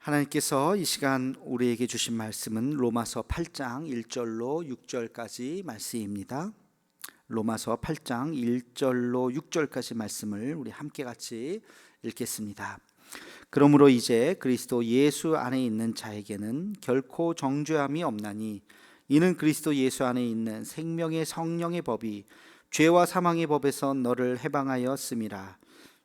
하나님께서 이 시간 우리에게 주신 말씀은 로마서 8장 1절로 6절까지 말씀입니다. 로마서 8장 1절로 6절까지 말씀을 우리 함께 같이 읽겠습니다. 그러므로 이제 그리스도 예수 안에 있는 자에게는 결코 정죄함이 없나니 이는 그리스도 예수 안에 있는 생명의 성령의 법이 죄와 사망의 법에서 너를 해방하였음이라.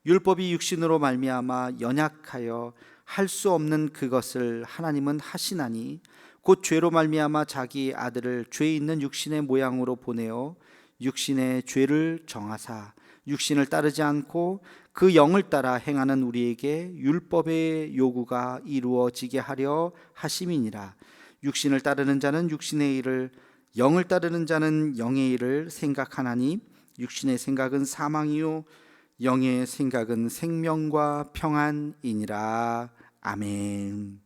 율법이 육신으로 말미암아 연약하여 할 수 없는 그것을 하나님은 하시나니 곧 죄로 말미암아 자기 아들을 죄 있는 육신의 모양으로 보내어 육신의 죄를 정하사 육신을 따르지 않고 그 영을 따라 행하는 우리에게 율법의 요구가 이루어지게 하려 하심이니라. 육신을 따르는 자는 육신의 일을, 영을 따르는 자는 영의 일을 생각하나니 육신의 생각은 사망이요 영의 생각은 생명과 평안이니라. 아멘.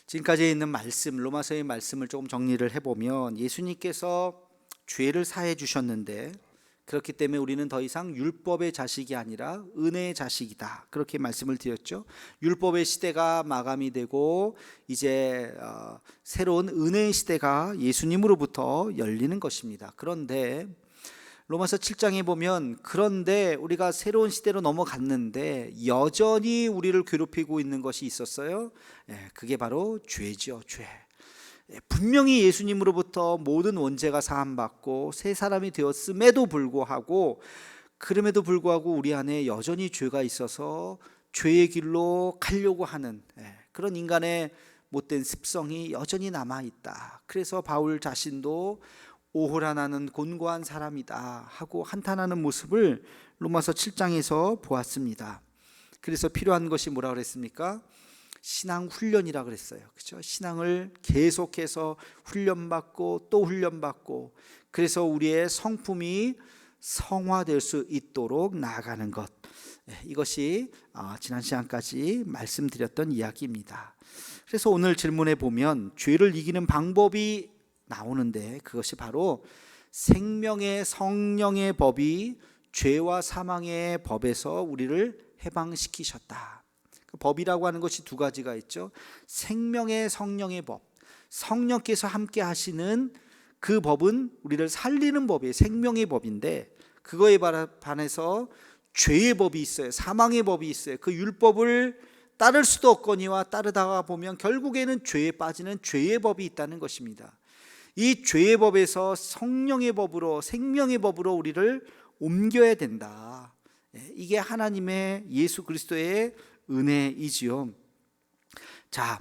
지금까지 있는 말씀, 로마서의 말씀을 조금 정리를 해보면 예수님께서 죄를 사해 주셨는데 그렇기 때문에 우리는 더 이상 율법의 자식이 아니라 은혜의 자식이다, 그렇게 말씀을 드렸죠. 율법의 시대가 마감이 되고 이제 새로운 은혜의 시대가 예수님으로부터 열리는 것입니다. 그런데 로마서 7장에 보면 그런데 우리가 새로운 시대로 넘어갔는데 여전히 우리를 괴롭히고 있는 것이 있었어요. 그게 바로 죄죠. 죄. 분명히 예수님으로부터 모든 원죄가 사함받고 새 사람이 되었음에도 불구하고, 그럼에도 불구하고 우리 안에 여전히 죄가 있어서 죄의 길로 가려고 하는 그런 인간의 못된 습성이 여전히 남아있다. 그래서 바울 자신도 오호라 나는 곤고한 사람이다 하고 한탄하는 모습을 로마서 7장에서 보았습니다. 그래서 필요한 것이 뭐라 그랬습니까? 신앙 훈련이라 그랬어요. 그렇죠? 신앙을 계속해서 훈련받고 또 훈련받고, 그래서 우리의 성품이 성화될 수 있도록 나아가는 것, 이것이 지난 시간까지 말씀드렸던 이야기입니다. 그래서 오늘 질문에 보면 죄를 이기는 방법이 나오는데 그것이 바로 생명의 성령의 법이 죄와 사망의 법에서 우리를 해방시키셨다. 그 법이라고 하는 것이 두 가지가 있죠. 생명의 성령의 법, 성령께서 함께 하시는 그 법은 우리를 살리는 법이에요. 생명의 법인데 그거에 반해서 죄의 법이 있어요. 사망의 법이 있어요. 그 율법을 따를 수도 없거니와 따르다가 보면 결국에는 죄에 빠지는 죄의 법이 있다는 것입니다. 이 죄의 법에서 성령의 법으로, 생명의 법으로 우리를 옮겨야 된다. 이게 하나님의 예수 그리스도의 은혜이지요. 자,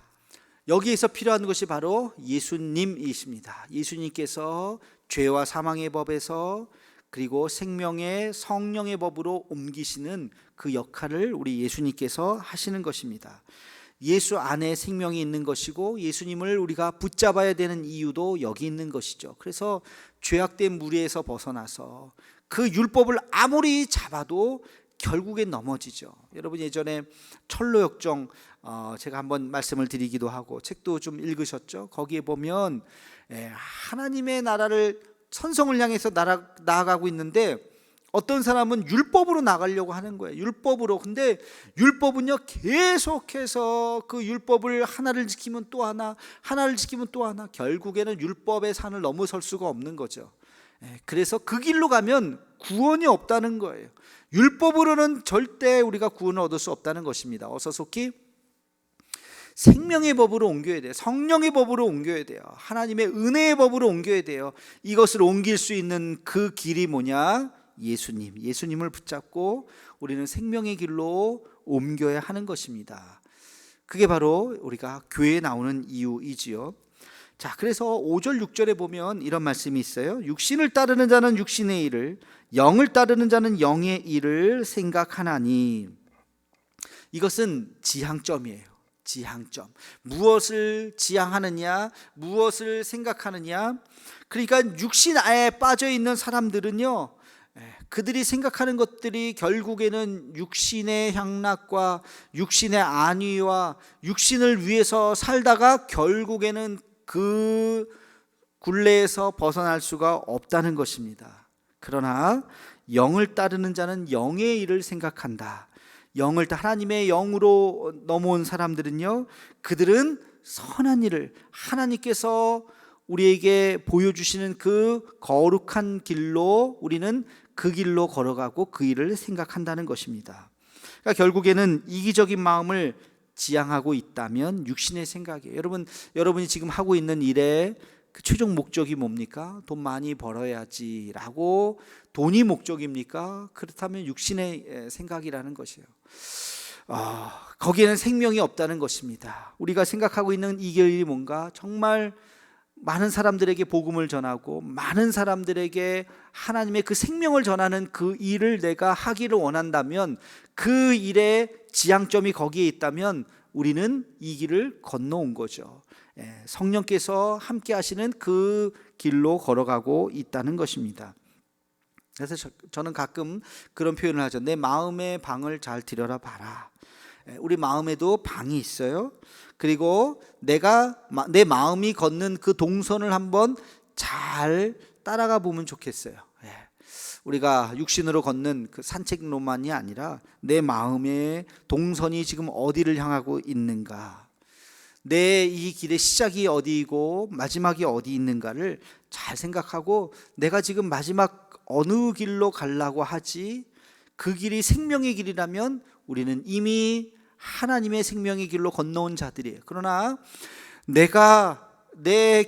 여기에서 필요한 것이 바로 예수님이십니다. 예수님께서 죄와 사망의 법에서 그리고 생명의 성령의 법으로 옮기시는 그 역할을 우리 예수님께서 하시는 것입니다. 예수 안에 생명이 있는 것이고 예수님을 우리가 붙잡아야 되는 이유도 여기 있는 것이죠. 그래서 죄악된 무리에서 벗어나서 그 율법을 아무리 잡아도 결국엔 넘어지죠. 여러분 예전에 철로역정 제가 한번 말씀을 드리기도 하고 책도 좀 읽으셨죠? 거기에 보면 하나님의 나라를, 선성을 향해서 나아가고 있는데 어떤 사람은 율법으로 나가려고 하는 거예요. 율법으로. 근데 율법은요 계속해서 그 율법을 하나를 지키면 또 하나, 하나를 지키면 또 하나, 결국에는 율법의 산을 넘어설 수가 없는 거죠. 그래서 그 길로 가면 구원이 없다는 거예요. 율법으로는 절대 우리가 구원을 얻을 수 없다는 것입니다. 어서 속히 생명의 법으로 옮겨야 돼요. 성령의 법으로 옮겨야 돼요. 하나님의 은혜의 법으로 옮겨야 돼요. 이것을 옮길 수 있는 그 길이 뭐냐? 예수님을 붙잡고 우리는 생명의 길로 옮겨야 하는 것입니다. 그게 바로 우리가 교회에 나오는 이유이지요. 자, 그래서 5절 6절에 보면 이런 말씀이 있어요. 육신을 따르는 자는 육신의 일을, 영을 따르는 자는 영의 일을 생각하나니. 이것은 지향점이에요. 지향점. 무엇을 지향하느냐, 무엇을 생각하느냐. 그러니까 육신 안에 빠져 있는 사람들은요, 그들이 생각하는 것들이 결국에는 육신의 향락과 육신의 안위와 육신을 위해서 살다가 결국에는 그 굴레에서 벗어날 수가 없다는 것입니다. 그러나 영을 따르는 자는 영의 일을 생각한다. 영을 하나님의 영으로 넘어온 사람들은요, 그들은 선한 일을 하나님께서 우리에게 보여주시는 그 거룩한 길로 우리는 그 길로 걸어가고 그 일을 생각한다는 것입니다. 그러니까 결국에는 이기적인 마음을 지향하고 있다면 육신의 생각이에요. 여러분이 지금 하고 있는 일의 그 최종 목적이 뭡니까? 돈 많이 벌어야지라고 돈이 목적입니까? 그렇다면 육신의 생각이라는 것이에요. 거기에는 생명이 없다는 것입니다. 우리가 생각하고 있는 이 길이 뭔가 정말 많은 사람들에게 복음을 전하고 많은 사람들에게 하나님의 그 생명을 전하는 그 일을 내가 하기를 원한다면, 그 일의 지향점이 거기에 있다면 우리는 이 길을 건너온 거죠. 성령께서 함께 하시는 그 길로 걸어가고 있다는 것입니다. 그래서 저는 가끔 그런 표현을 하죠. 내 마음의 방을 잘 들여다 봐라. 우리 마음에도 방이 있어요. 그리고 내 마음이 걷는 그 동선을 한번 잘 따라가 보면 좋겠어요. 우리가 육신으로 걷는 그 산책로만이 아니라 내 마음의 동선이 지금 어디를 향하고 있는가, 내 이 길의 시작이 어디이고 마지막이 어디 있는가를 잘 생각하고, 내가 지금 마지막 어느 길로 가려고 하지, 그 길이 생명의 길이라면 우리는 이미 하나님의 생명의 길로 건너온 자들이에요. 그러나 내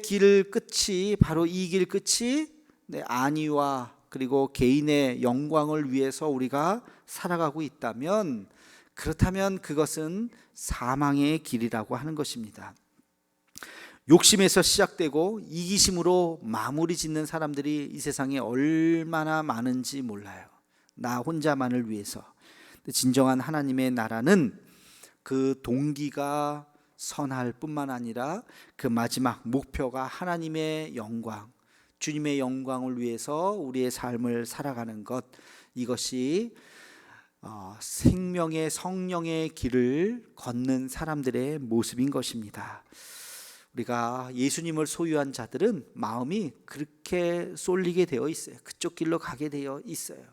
길 끝이, 바로 이 길 끝이 내 안위와 그리고 개인의 영광을 위해서 우리가 살아가고 있다면, 그렇다면 그것은 사망의 길이라고 하는 것입니다. 욕심에서 시작되고 이기심으로 마무리 짓는 사람들이 이 세상에 얼마나 많은지 몰라요. 나 혼자만을 위해서. 진정한 하나님의 나라는 그 동기가 선할 뿐만 아니라 그 마지막 목표가 하나님의 영광, 주님의 영광을 위해서 우리의 삶을 살아가는 것, 이것이 생명의 성령의 길을 걷는 사람들의 모습인 것입니다. 우리가 예수님을 소유한 자들은 마음이 그렇게 쏠리게 되어 있어요. 그쪽 길로 가게 되어 있어요.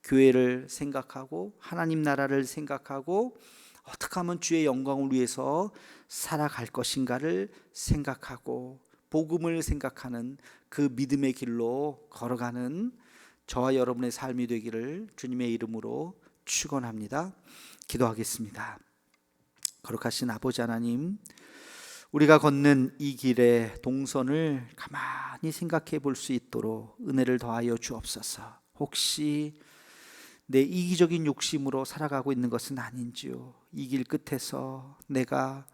교회를 생각하고 하나님 나라를 생각하고 어떻게 하면 주의 영광을 위해서 살아갈 것인가를 생각하고 복음을 생각하는 그 믿음의 길로 걸어가는 저와 여러분의 삶이 되기를 주님의 이름으로 축원합니다. 기도하겠습니다. 거룩하신 아버지 하나님, 우리가 걷는 이 길의 동선을 가만히 생각해 볼 수 있도록 은혜를 더하여 주옵소서. 혹시 내 이기적인 욕심으로 살아가고 있는 것은 아닌지요? 이 길 끝에서 내가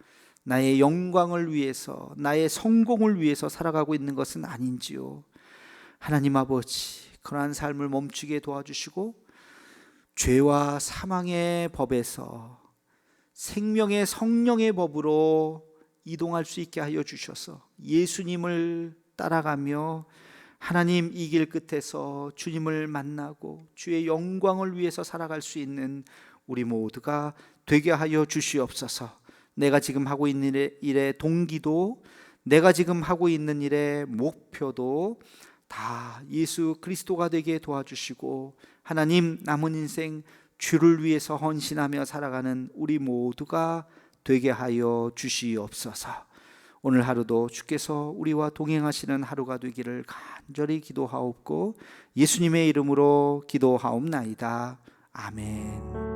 나의 영광을 위해서, 나의 성공을 위해서 살아가고 있는 것은 아닌지요? 하나님 아버지, 그러한 삶을 멈추게 도와주시고 죄와 사망의 법에서 생명의 성령의 법으로 이동할 수 있게 하여 주셔서 예수님을 따라가며 하나님 이 길 끝에서 주님을 만나고 주의 영광을 위해서 살아갈 수 있는 우리 모두가 되게 하여 주시옵소서. 내가 지금 하고 있는 일의 동기도, 내가 지금 하고 있는 일의 목표도 다 예수 그리스도가 되게 도와주시고, 하나님 남은 인생 주를 위해서 헌신하며 살아가는 우리 모두가 되게 하여 주시옵소서. 오늘 하루도 주께서 우리와 동행하시는 하루가 되기를 간절히 기도하옵고 예수님의 이름으로 기도하옵나이다. 아멘.